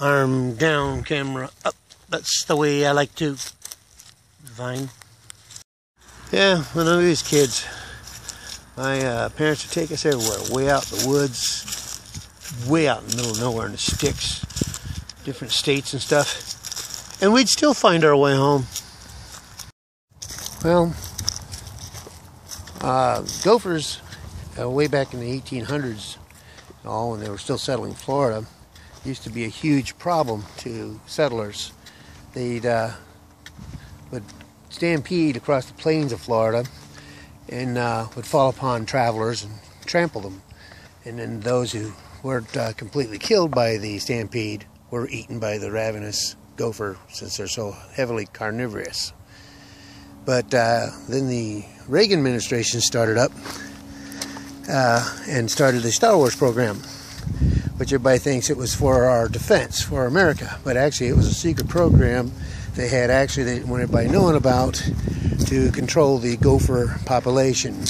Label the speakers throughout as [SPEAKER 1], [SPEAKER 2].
[SPEAKER 1] Arm down, camera up. That's the way I like to vine. Yeah, when I was kids, my parents would take us everywhere, way out in the woods, way out in the middle of nowhere in the sticks, different states and stuff, and we'd still find our way home. Well, gophers, way back in the 1800s, when they were still settling Florida, used to be a huge problem to settlers. They'd would stampede across the plains of Florida and would fall upon travelers and trample them. And then those who weren't completely killed by the stampede were eaten by the ravenous gopher, since they're so heavily carnivorous. But then the Reagan administration started up and started the Star Wars program, which everybody thinks it was for our defense, for America. But actually it was a secret program they had they didn't want everybody knowing about, to control the gopher population.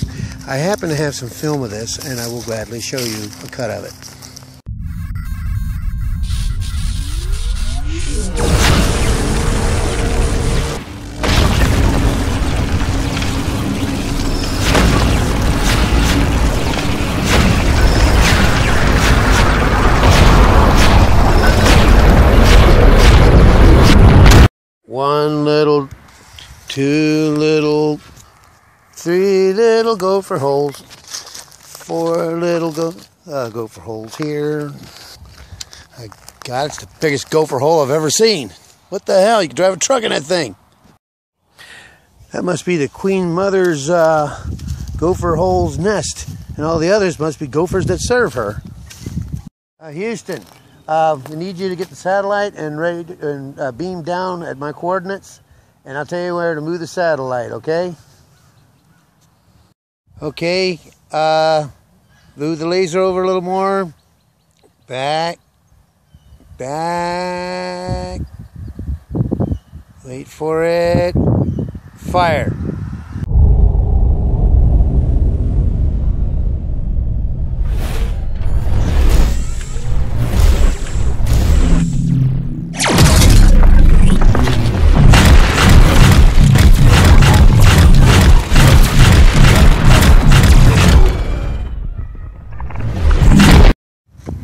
[SPEAKER 1] I happen to have some film of this, and I will gladly show you a cut of it. One little, two little, three little gopher holes, four little gopher holes here. God, it's the biggest gopher hole I've ever seen. What the hell? You can drive a truck in that thing. That must be the Queen Mother's gopher hole's nest, and all the others must be gophers that serve her. Houston. I need you to get the satellite and beam down at my coordinates, and I'll tell you where to move the satellite, okay? Okay, move the laser over a little more. Back. Wait for it. Fire.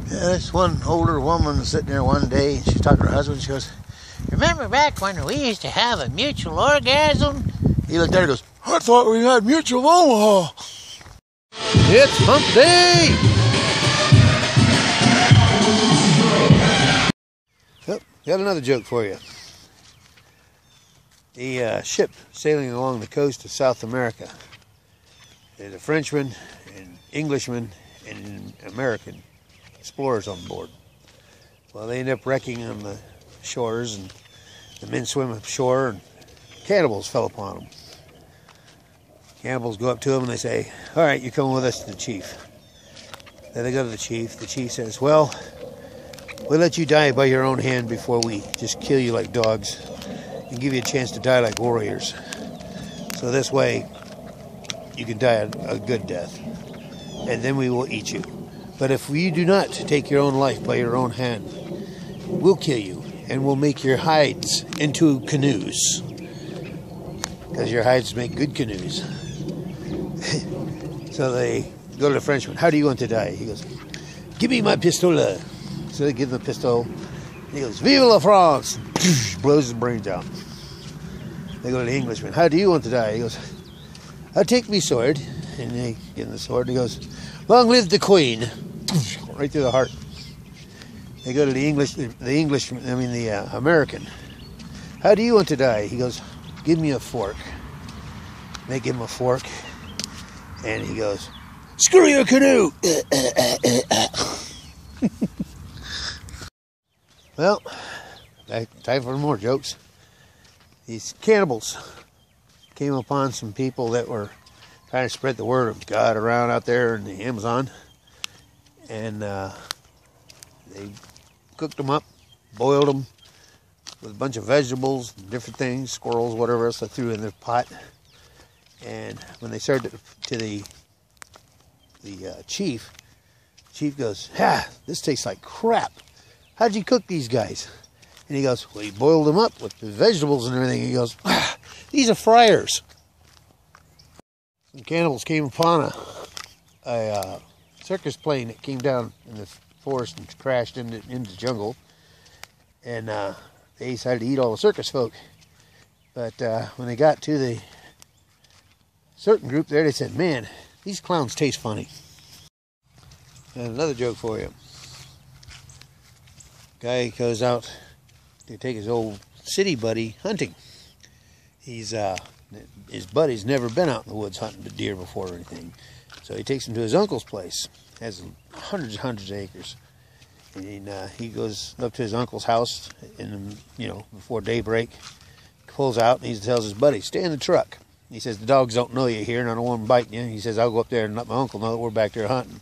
[SPEAKER 1] This one older woman sitting there one day, and she's talking to her husband. She goes, "Remember back when we used to have a mutual orgasm?" He looked at her and goes, "I thought we had mutual Omaha." It's hump day! Oh, got another joke for you. The ship sailing along the coast of South America. There's a Frenchman, an Englishman, and an American explorers on board. Well, they end up wrecking on the shores, and the men swim ashore, and cannibals fell upon them. Cannibals go up to them and they say, "All right, you come with us to the chief." Then they go to the chief. The chief says, "Well, we'll let you die by your own hand before we just kill you like dogs and give you a chance to die like warriors. So this way you can die a good death, and then we will eat you. But if you do not take your own life by your own hand, we'll kill you, and we'll make your hides into canoes. Because your hides make good canoes." So they go to the Frenchman. "How do you want to die?" He goes, "Give me my pistolet." So they give him a pistol. He goes, "Vive la France!" Blows his brains out. They go to the Englishman. "How do you want to die?" He goes, "I'll take me sword." And they give him the sword. And he goes, "Long live the Queen!" Right through the heart. They go to the American. "How do you want to die?" He goes, "Give me a fork." They give him a fork, and he goes, "Screw your canoe!" Well, time for more jokes. These cannibals came upon some people that were trying to spread the word of God around out there in the Amazon. And they cooked them up, boiled them with a bunch of vegetables, different things, squirrels, whatever else they threw in their pot. And when they served it to the chief goes, "Ha, this tastes like crap. how'd you cook these guys? And he goes, well, he boiled them up with the vegetables and everything. He goes, these are fryers. Some cannibals came upon a circus plane that came down in the forest and crashed into the jungle. And they decided to eat all the circus folk. But when they got to the certain group there, they said, man, these clowns taste funny. And another joke for you. Guy goes out to take his old city buddy hunting. His buddy's never been out in the woods hunting the deer before or anything. So he takes him to his uncle's place. Has hundreds of acres. And he goes up to his uncle's house before daybreak. Pulls out and he tells his buddy, stay in the truck. He says, the dogs don't know you're here and I don't want them biting you. He says, I'll go up there and let my uncle know that we're back there hunting.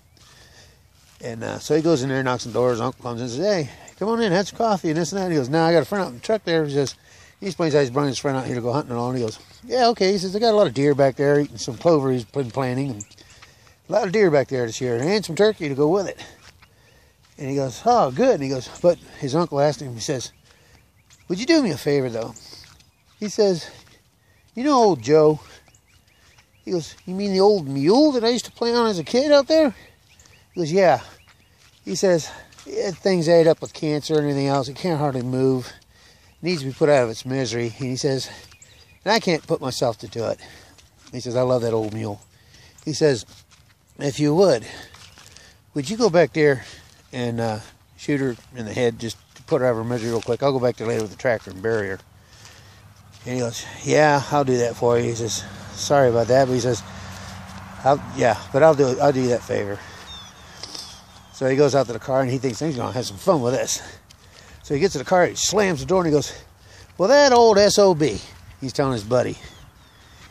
[SPEAKER 1] And so he goes in there, knocks on the door. His uncle comes in and says, hey, come on in, have some coffee and this and that. And he goes, no, I got a friend out in the truck there. He says, he explains how he's bringing his friend out here to go hunting and all. And he goes, yeah, okay. He says, I got a lot of deer back there eating some clover he's been planting. And a lot of deer back there this year and some turkey to go with it. And he goes, oh, good. And he goes, but his uncle asked him, he says, would you do me a favor though? He says, you know old Joe? He goes, you mean the old mule that I used to play on as a kid out there? He goes, yeah. He says, things ate up with cancer and everything else. It can't hardly move. It needs to be put out of its misery. And he says, and I can't put myself to do it. He says, I love that old mule. He says, if you would you go back there and shoot her in the head, just to put her out of her misery real quick? I'll go back there later with the tractor and bury her. And he goes, yeah, I'll do that for you. He says, sorry about that, but he says, I'll do you that favor. So he goes out to the car and he thinks he's going to have some fun with this. So he gets to the car, he slams the door and he goes, well, that old SOB, he's telling his buddy.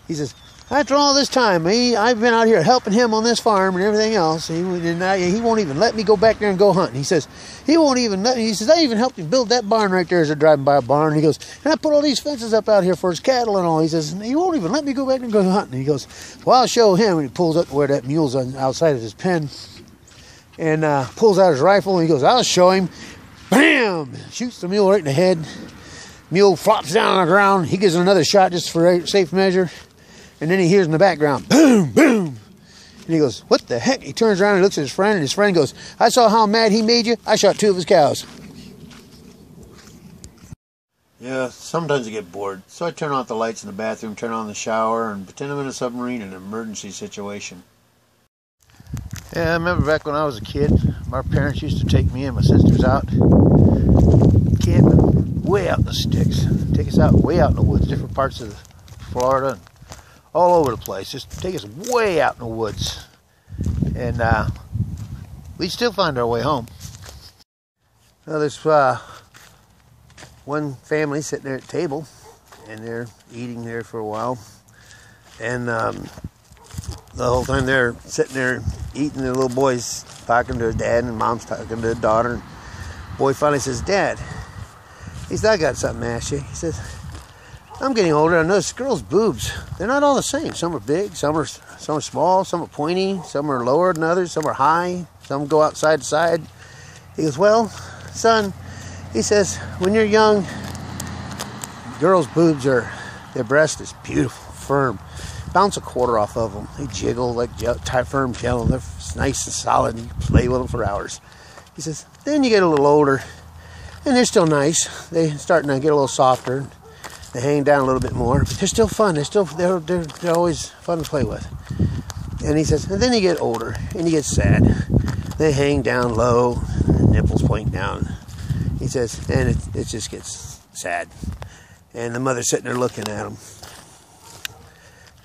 [SPEAKER 1] He says, after all this time, I've been out here helping him on this farm and everything else. He won't even let me go back there and go hunting. He says, he won't even let me. He says, I even helped him build that barn right there as they're driving by a barn. He goes, and I put all these fences up out here for his cattle and all. He says, he won't even let me go back and go hunting. He goes, well, I'll show him. And he pulls up where that mule's outside of his pen and pulls out his rifle. And he goes, I'll show him. Bam! Shoots the mule right in the head. Mule flops down on the ground. He gives it another shot just for safe measure. And then he hears in the background, boom, boom. And he goes, what the heck? He turns around and looks at his friend, and his friend goes, I saw how mad he made you. I shot 2 of his cows. Yeah, sometimes I get bored. So I turn off the lights in the bathroom, turn on the shower, and pretend I'm in a submarine in an emergency situation. Yeah, I remember back when I was a kid, our parents used to take me and my sisters out camping way out in the sticks. Take us out way out in the woods, different parts of Florida, all over the place. Just take us way out in the woods. And we'd still find our way home. Now there's one family sitting there at the table, and they're eating there for a while. And the whole time they're sitting there eating, the little boy's talking to his dad, and mom's talking to the daughter. And the boy finally says, Dad, he says, I got something to ask you. He says, I'm getting older. I notice girls' boobs, they're not all the same. Some are big, some are small, some are pointy, some are lower than others, some are high, some go out side to side. He goes, well, son, he says, when you're young, girls' boobs their breast is beautiful, firm. Bounce a quarter off of them. They jiggle like firm jello. They're nice and solid, and you play with them for hours. He says, then you get a little older, and they're still nice. They're starting to get a little softer. They hang down a little bit more, but they're still fun. They're always fun to play with. And he says, and then you get older, and you get sad. They hang down low, the nipples point down. He says, and it just gets sad. And the mother's sitting there looking at him.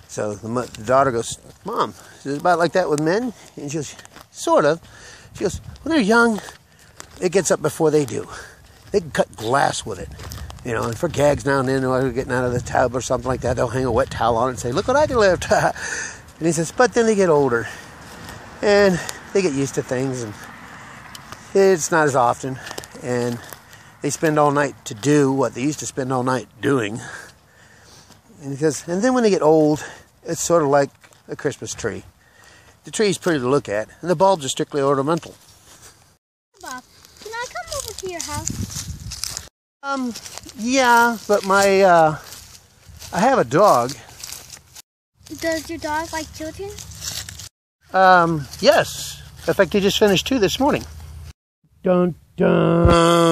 [SPEAKER 1] So the daughter goes, Mom, is it about like that with men? And she goes, sort of. She goes, when they're young, it gets up before they do. They can cut glass with it. You know, and for gags now and then, while they're getting out of the tub or something like that, they'll hang a wet towel on it and say, look what I can lift. And he says, but then they get older. And they get used to things. And it's not as often. And they spend all night to do what they used to spend all night doing. And he says, and then when they get old, it's sort of like a Christmas tree. The tree's pretty to look at, and the bulbs are strictly ornamental.
[SPEAKER 2] Bob, can I come over to your house?
[SPEAKER 1] Yeah, but I have a dog.
[SPEAKER 2] Does your dog like children?
[SPEAKER 1] Yes. In fact, he just finished 2 this morning. Dun dun.